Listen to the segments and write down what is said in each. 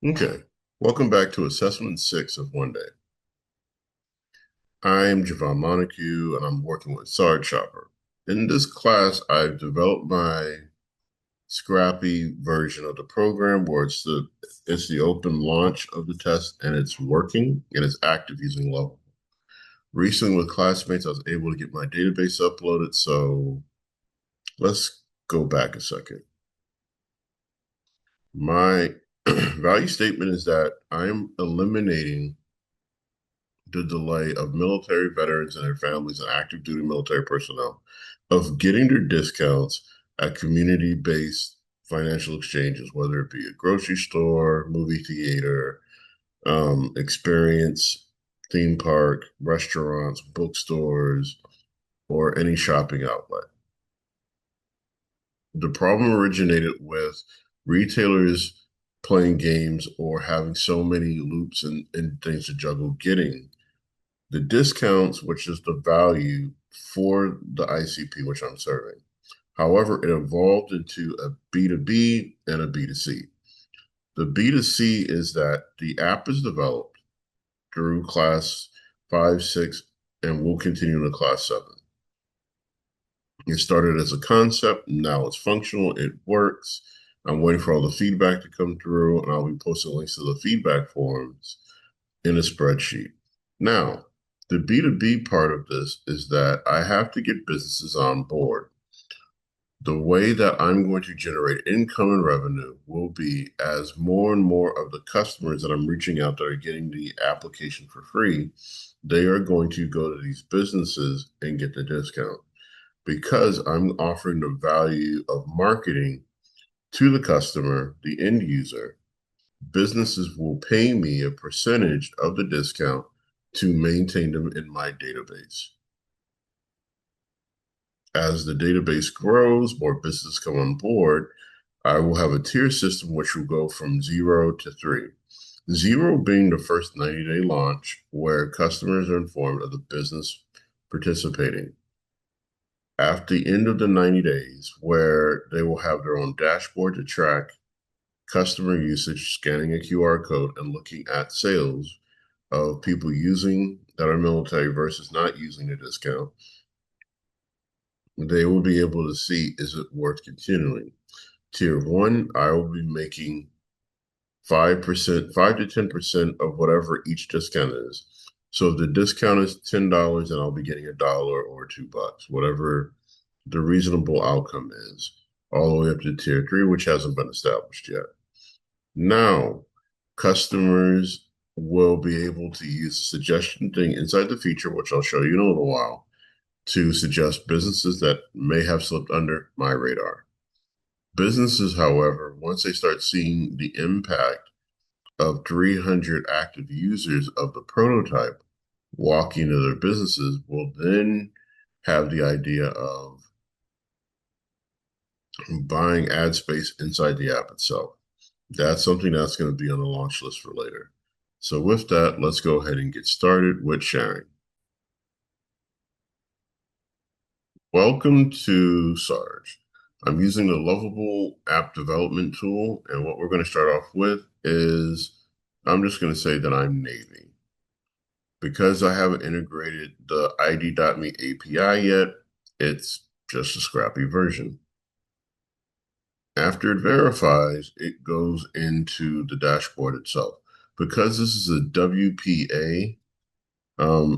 Okay, welcome back to assessment 6 of one day. I'm Javon Montague and I'm working with Sarge Shopper. In this class, I've developed my scrappy version of the program where it's the open launch of the test and it's working and it's active using Lovable. Recently with classmates, I was able to get my database uploaded, so let's go back a second. My value statement is that I'm eliminating the delay of military veterans and their families and active duty military personnel of getting their discounts at community-based financial exchanges, whether it be a grocery store, movie theater, experience, theme park, restaurants, bookstores, or any shopping outlet. The problem originated with retailers playing games or having so many loops and things to juggle getting the discounts, which is the value for the ICP, which I'm serving. However, it evolved into a B2B and a B2C. The B2C is that the app is developed through class 5, 6, and will continue to class 7. It started as a concept, now it's functional, it works. I'm waiting for all the feedback to come through, and I'll be posting links to the feedback forums in a spreadsheet. Now, the B2B part of this is that I have to get businesses on board. The way that I'm going to generate income and revenue will be as more and more of the customers that I'm reaching out that are getting the application for free, they are going to go to these businesses and get the discount because I'm offering the value of marketing to the customer, the end user. Businesses will pay me a percentage of the discount to maintain them in my database. As the database grows, more businesses come on board, I will have a tier system which will go from 0 to 3. 0 being the first 90-day launch where customers are informed of the business participating. After the end of the 90 days, where they will have their own dashboard to track customer usage, scanning a QR code, and looking at sales of people using that are military versus not using the discount, they will be able to see, is it worth continuing? Tier 1, I will be making 5%, 5 to 10% of whatever each discount is. So if the discount is $10, then I'll be getting $1 or $2, whatever the reasonable outcome is, all the way up to tier 3, which hasn't been established yet. Now, customers will be able to use a suggestion thing inside the feature, which I'll show you in a little while, to suggest businesses that may have slipped under my radar. Businesses, however, once they start seeing the impact of 300 active users of the prototype walking into their businesses, will then have the idea of buying ad space inside the app itself. That's something that's going to be on the launch list for later. So with that, let's go ahead and get started with sharing. Welcome to Sarge. I'm using the Lovable app development tool, and what we're going to start off with is I'm just going to say that I'm Navy. Because I haven't integrated the ID.me API yet, it's just a scrappy version. After it verifies, it goes into the dashboard itself. Because this is a WPA,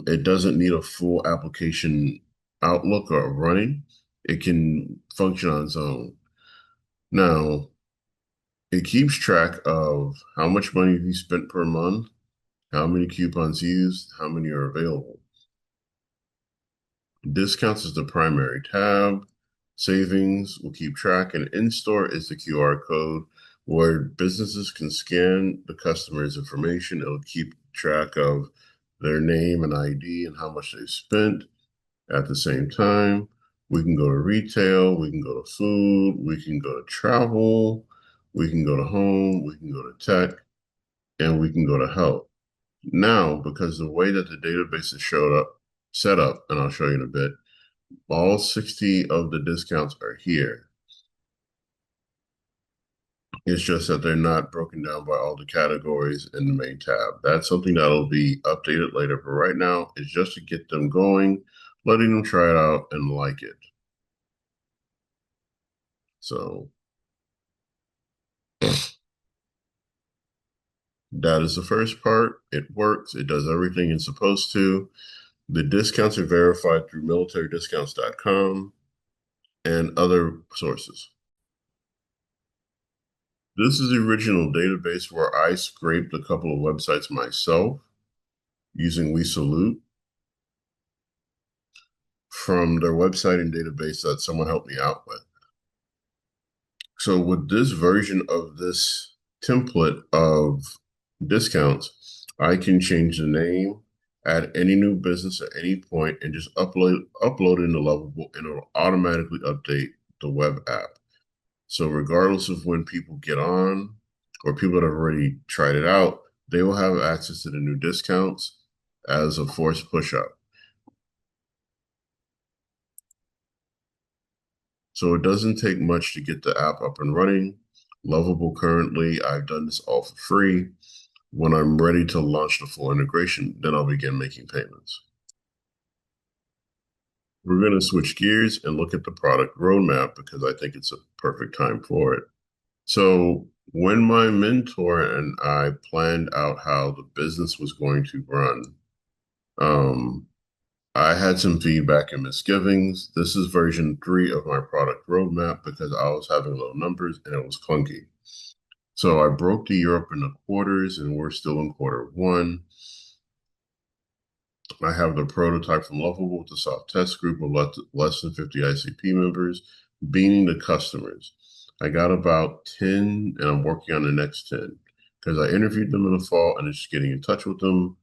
it doesn't need a full application outlook or running. It can function on its own. Now, it keeps track of how much money you spent per month, how many coupons used, how many are available. Discounts is the primary tab. Savings will keep track, and in-store is the QR code where businesses can scan the customer's information. It'll keep track of their name and ID and how much they spent. At the same time, we can go to retail, we can go to food, we can go to travel, we can go to home, we can go to tech, and we can go to health. Now, because the way that the database is set up, and I'll show you in a bit, all 60 of the discounts are here. It's just that they're not broken down by all the categories in the main tab. That's something that'll be updated later, but right now it's just to get them going, letting them try it out and like it. So that is the first part. It works. It does everything it's supposed to. The discounts are verified through militarydiscounts.com and other sources. This is the original database where I scraped a couple of websites myself using WeSalute from their website and database that someone helped me out with. So with this version of this template of discounts, I can change the name, add any new business at any point, and just upload it into Lovable, and it'll automatically update the web app. So regardless of when people get on or people that have already tried it out, they will have access to the new discounts as a forced push up. So it doesn't take much to get the app up and running. Lovable currently, I've done this all for free. When I'm ready to launch the full integration, then I'll begin making payments. We're going to switch gears and look at the product roadmap because I think it's a perfect time for it. So when my mentor and I planned out how the business was going to run, I had some feedback and misgivings. This is version 3 of my product roadmap because I was having low numbers and it was clunky. So I broke the year up into quarters and we're still in quarter 1. I have the prototype from Lovable with the soft test group of less than 50 ICP members, beating the customers. I got about 10 and I'm working on the next 10 because I interviewed them in the fall and it's just getting in touch with them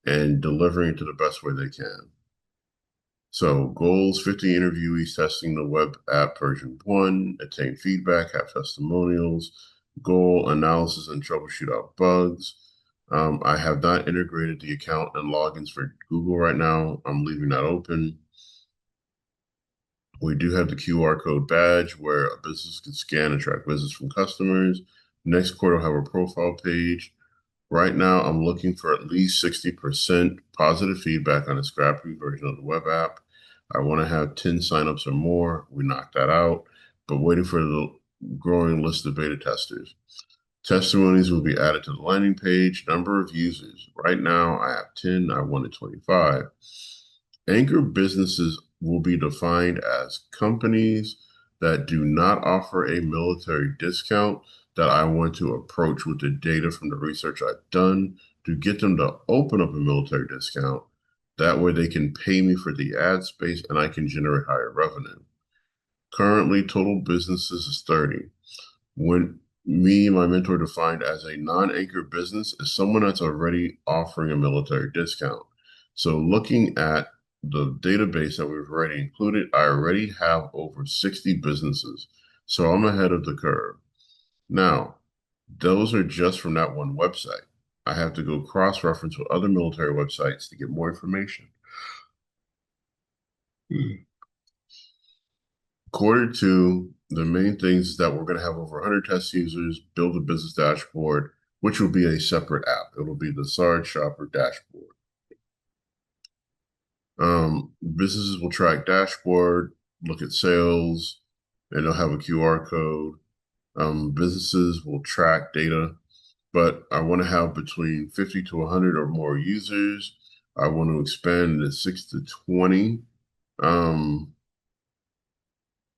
and delivering it to the best way they can. So goals, 50 interviewees testing the web app version 1, attain feedback, have testimonials, goal analysis and troubleshoot out bugs. I have not integrated the account and logins for Google right now. I'm leaving that open. We do have the QR code badge where a business can scan and track business from customers. Next quarter, I'll have a profile page. Right now, I'm looking for at least 60% positive feedback on a scrappy version of the web app. I want to have 10 signups or more. We knocked that out, but waiting for the growing list of beta testers. Testimonies will be added to the landing page. Number of users. Right now, I have 10. I wanted 25. Anchor businesses will be defined as companies that do not offer a military discount that I want to approach with the data from the research I've done to get them to open up a military discount. That way they can pay me for the ad space and I can generate higher revenue. Currently, total businesses is 30. When me and my mentor defined as a non-anchor business is someone that's already offering a military discount. So looking at the database that we've already included, I already have over 60 businesses. So I'm ahead of the curve. Now, those are just from that one website. I have to go cross-reference with other military websites to get more information. Quarter 2, the main things is that we're going to have over 100 test users, build a business dashboard, which will be a separate app. It'll be the Sarge Shopper dashboard. Businesses will track dashboard, look at sales, and they'll have a QR code. Businesses will track data, but I want to have between 50 to 100 or more users. I want to expand to 6 to 20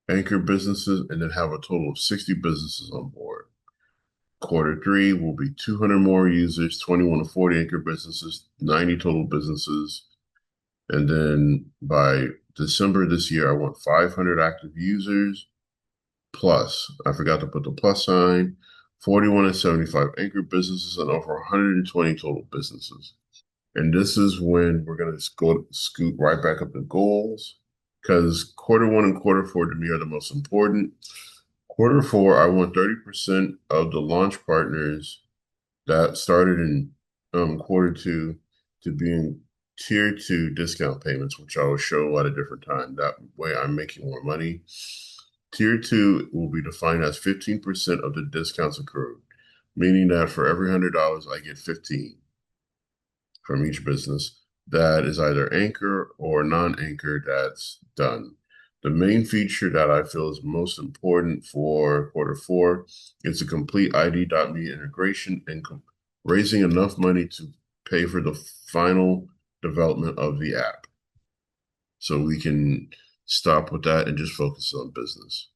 anchor businesses and then have a total of 60 businesses on board. Quarter 3 will be 200 more users, 21 to 40 anchor businesses, 90 total businesses. And then by December this year, I want 500 active users plus, I forgot to put the plus sign, 41 to 75 anchor businesses and over 120 total businesses. And this is when we're going to scoot right back up the goals because quarter 1 and quarter 4 to me are the most important. Quarter 4, I want 30% of the launch partners that started in quarter 2 to be in tier 2 discount payments, which I will show at a different time. That way I'm making more money. Tier 2 will be defined as 15% of the discounts accrued, meaning that for every $100, I get 15 from each business that is either anchor or non-anchor that's done. The main feature that I feel is most important for Q4 is a complete ID.me integration and raising enough money to pay for the final development of the app. So we can stop with that and just focus on business.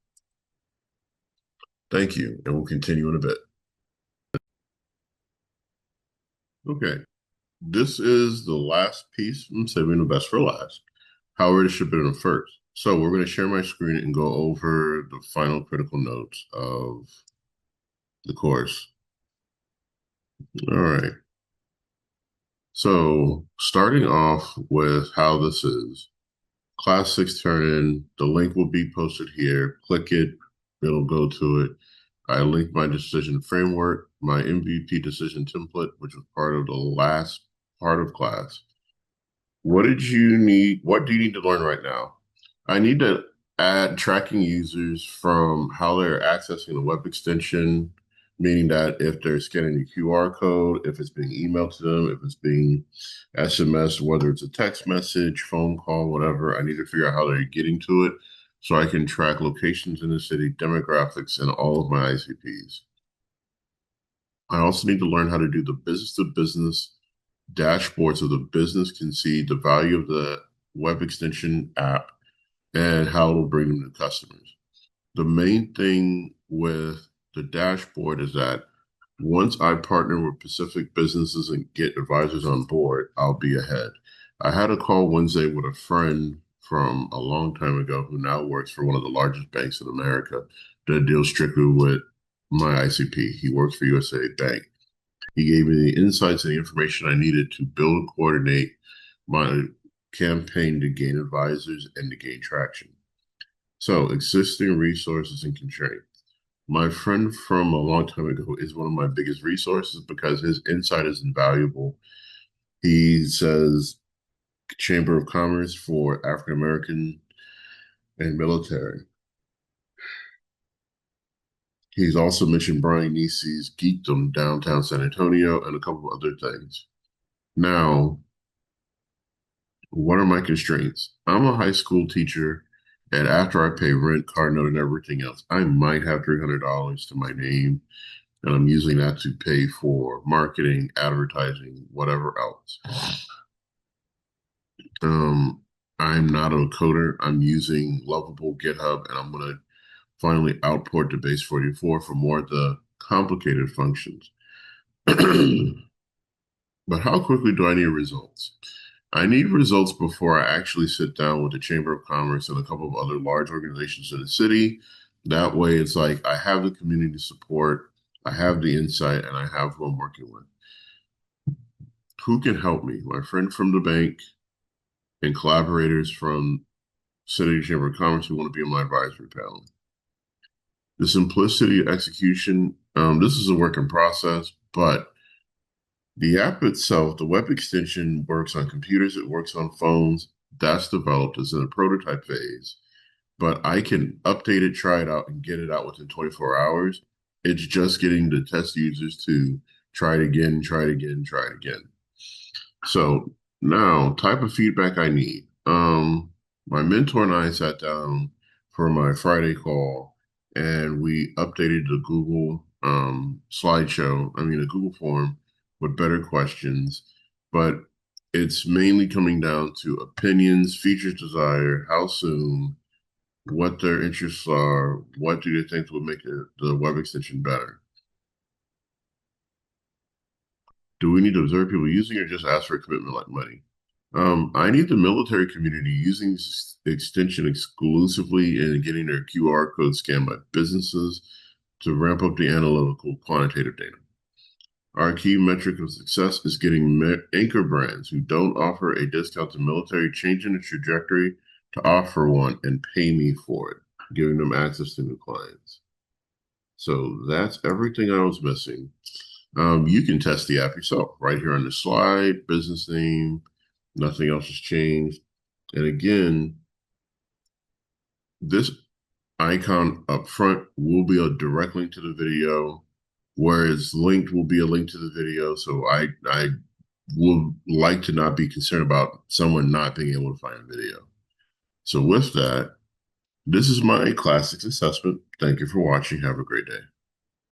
Thank you, and we'll continue in a bit. Okay, this is the last piece. I'm saving the best for last. However, it should have been first. So we're going to share my screen and go over the final critical notes of the course. All right. So starting off with how this is, Class 6 turn-in, the link will be posted here. Click it, it'll go to it. I linked my decision framework, my MVP decision template, which was part of the last part of class. What did you need? What do you need to learn right now? I need to add tracking users from how they're accessing the web extension, meaning that if they're scanning the QR code, if it's being emailed to them, if it's being SMS, whether it's a text message, phone call, whatever, I need to figure out how they're getting to it so I can track locations in the city, demographics, and all of my ICPs. I also need to learn how to do the business to business dashboard so the business can see the value of the web extension app and how it'll bring them to customers. The main thing with the dashboard is that once I partner with Pacific businesses and get advisors on board, I'll be ahead. I had a call Wednesday with a friend from a long time ago who now works for one of the largest banks in America that deals strictly with my ICP. He works for USA Bank. He gave me the insights and the information I needed to build and coordinate my campaign to gain advisors and to gain traction. So, existing resources and constraints. My friend from a long time ago is one of my biggest resources because his insight is invaluable. He says Chamber of Commerce for African American and military. He's also mentioned Brian Nisi's Geekdom downtown San Antonio and a couple of other things. Now, what are my constraints? I'm a high school teacher, and after I pay rent, car note, and everything else, I might have $300 to my name, and I'm using that to pay for marketing, advertising, whatever else. I'm not a coder. I'm using Lovable GitHub, and I'm going to finally outport to Base 44 for more of the complicated functions. But how quickly do I need results? I need results before I actually sit down with the Chamber of Commerce and a couple of other large organizations in the city. That way, it's like I have the community support, I have the insight, and I have who I'm working with. Who can help me? My friend from the bank and collaborators from City Chamber of Commerce who want to be on my advisory panel. The simplicity of execution, this is a work in process, but the app itself, the web extension works on computers, it works on phones. That's developed, is in a prototype phase, but I can update it, try it out, and get it out within 24 hours. It's just getting the test users to try it again, try it again, try it again. So now, type of feedback I need. My mentor and I sat down for my Friday call, and we updated the Google a Google form with better questions, but it's mainly coming down to opinions, features desired, how soon, what their interests are, what do they think will make the web extension better. Do we need to observe people using it or just ask for a commitment like money? I need the military community using this extension exclusively and getting their QR code scanned by businesses to ramp up the analytical quantitative data. Our key metric of success is getting anchor brands who don't offer a discount to military changing the trajectory to offer one and pay me for it, giving them access to new clients. So that's everything I was missing. You can test the app yourself right here on the slide, business name, nothing else has changed. And again, this icon up front will be a direct link to the video, whereas linked will be a link to the video. So I would like to not be concerned about someone not being able to find a video. So with that, this is my classics assessment. Thank you for watching. Have a great day.